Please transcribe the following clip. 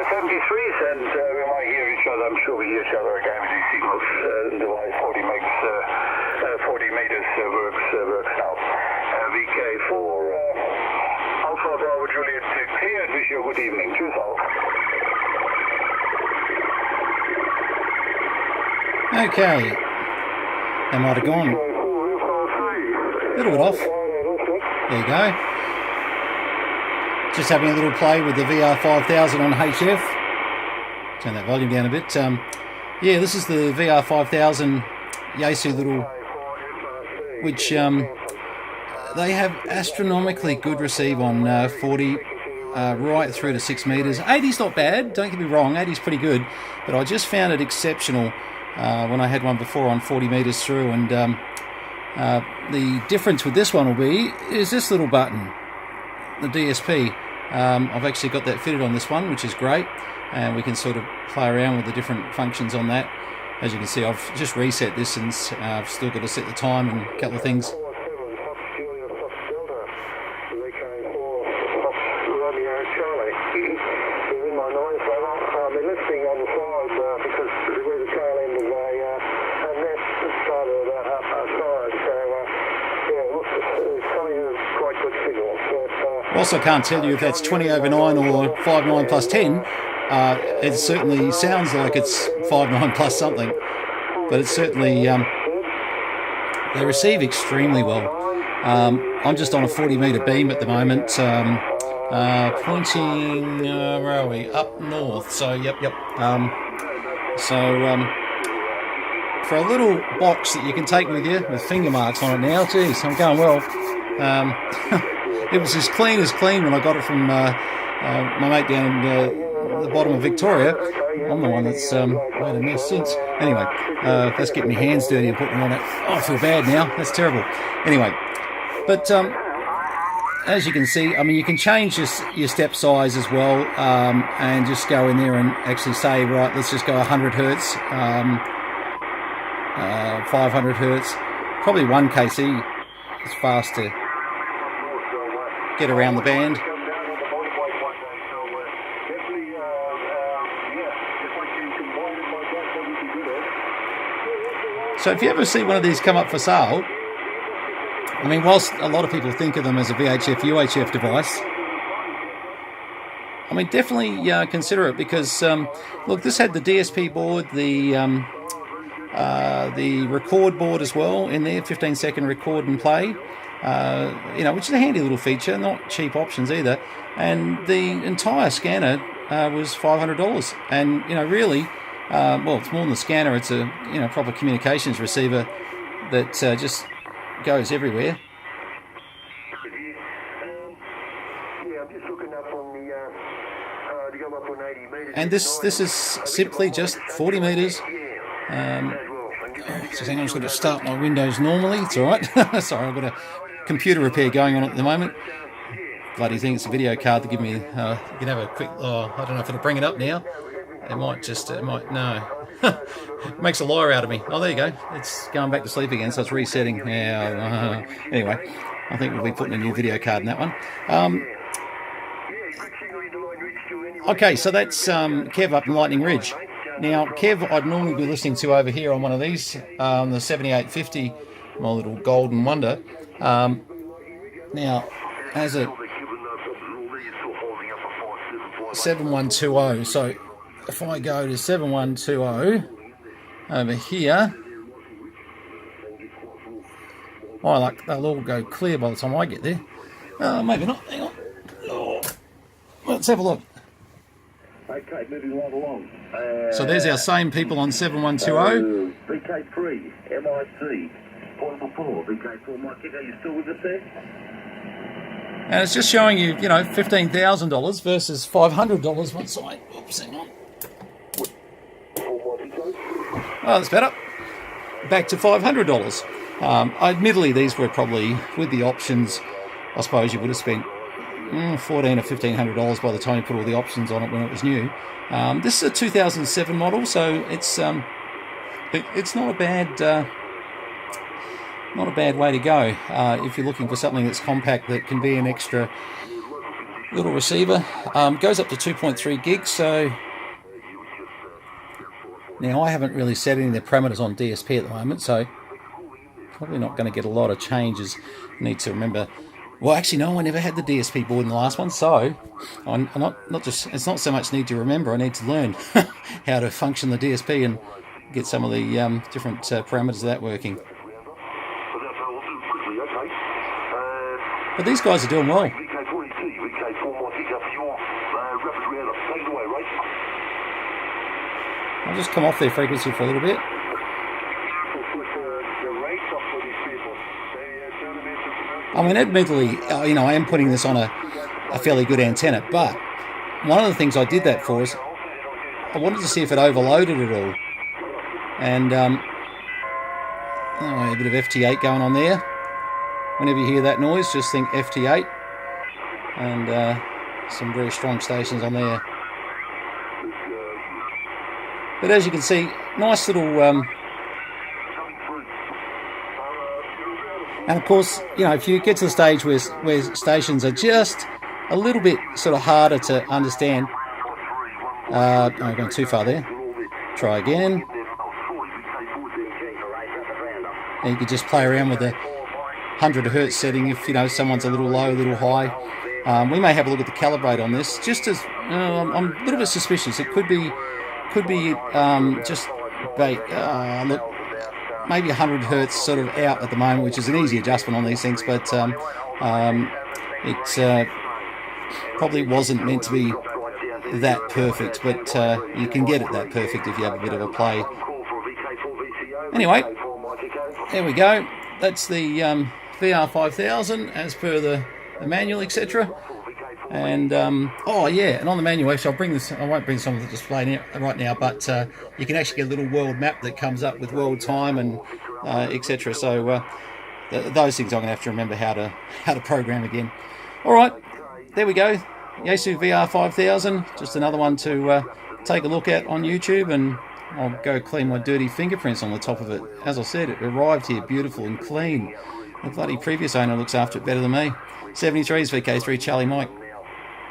73s, and we might hear each other. I'm sure we hear each other again with these signals. Device 40 megs, 40 meters works now. VK for Alpha Bravo Juliet here, and wish you a good evening. Cheers, all. Okay. That might have gone a little bit off. There you go. Just having a little play with the VR5000 on HF. Turn that volume down a bit. Yeah, this is the VR5000 Yaesu little, which they have astronomically good receive on 40 right through to 6 meters. 80's not bad, don't get me wrong, 80's pretty good, but I just found it exceptional when I had one before on 40 meters through. And the difference with this one will be is this little button, the DSP. I've actually got that fitted on this one, which is great, and we can sort of play around with the different functions on that. As you can see, I've just reset this, and I've still got to set the time and a couple of things. Also, I can't tell you if that's 20 over 9 or 5.9 plus 10. It certainly sounds like it's 5.9 plus something, but it's certainly they receive extremely well. I'm just on a 40 meter beam at the moment, pointing where are we? Up north. So yep. For a little box that you can take with you with finger marks on it now, geez, I'm going well. It was as clean when I got it from my mate down in the bottom of Victoria. I'm the one that's made a mess since. Anyway, that's getting my hands dirty and putting them on it. Oh, I feel bad now. That's terrible. Anyway, but as you can see, I mean, you can change your step size as well, and just go in there and actually say, right, let's just go 100 hertz, 500 hertz. Probably 1 kc is fast to get around the band. So if you ever see one of these come up for sale, I mean, whilst a lot of people think of them as a VHF, UHF device, I mean, definitely consider it, because, look, this had the DSP board, the record board as well in there, 15-second record and play. Which is a handy little feature, not cheap options either. And the entire scanner was $500. And, really, it's more than the scanner, it's a, proper communications receiver that just goes everywhere. And this is simply just 40 meters. So hang on, I'm just going to start my windows normally. It's all right. Sorry, I've got a computer repair going on at the moment. Bloody thing, it's a video card to give me. You can have a quick. I don't know if it'll bring it up now. It might. No. It makes a liar out of me. Oh, there you go. It's going back to sleep again, so it's resetting. Yeah. Anyway, I think we'll be putting a new video card in that one. Okay, so that's Kev up in Lightning Ridge. Now, Kev, I'd normally be listening to over here on one of these, the 7850, my little golden wonder. Now, as a 7120, so if I go to 7120 over here, they'll all go clear by the time I get there. Maybe not. Hang on. Let's have a look. Okay, moving right along. So there's our same people on 7120. VK3, MIC, portable 4, VK4, Mike, are you still with us there? And it's just showing you, $15,000 versus $500 once I... Oops, hang on. Oh, that's better. Back to $500. Admittedly, these were probably, with the options, I suppose you would have spent $1,400 or $1,500 by the time you put all the options on it when it was new. This is a 2007 model, so it's not a bad way to go if you're looking for something that's compact that can be an extra little receiver. Goes up to 2.3 gigs, so now I haven't really set any of the parameters on DSP at the moment, so probably not going to get a lot of changes. Need to remember. Well, actually, no, I never had the DSP board in the last one, so I'm not just. It's not so much need to remember. I need to learn how to function the DSP and get some of the different parameters of that working. But these guys are doing well. I'll just come off their frequency for a little bit. I mean, admittedly, you know, I am putting this on a fairly good antenna, but one of the things I did that for is I wanted to see if it overloaded at all. And a bit of FT8 going on there. Whenever you hear that noise, just think FT8. And some very strong stations on there. But as you can see, nice little... and of course, you know, if you get to the stage where stations are just a little bit sort of harder to understand... I'm going too far there. Try again. And you could just play around with the 100 Hz setting if, you know, someone's a little low, a little high. We may have a look at the calibrate on this. Just as I'm a little bit suspicious, it could be just look, maybe 100 Hz sort of out at the moment, which is an easy adjustment on these things, but it probably wasn't meant to be that perfect, but you can get it that perfect if you have a bit of a play. Anyway, there we go. That's the VR5000 as per the manual, etc. And oh yeah, and on the manual, actually, I'll bring this. I won't bring some of the display right now, but you can actually get a little world map that comes up with world time and etc. So those things I'm going to have to remember how to program again. All right, there we go. Yaesu Vr5000, just another one to take a look at on YouTube, and I'll go clean my dirty fingerprints on the top of it. As I said, it arrived here beautiful and clean. The bloody previous owner looks after it better than me. 73's VK3 Charlie Mike.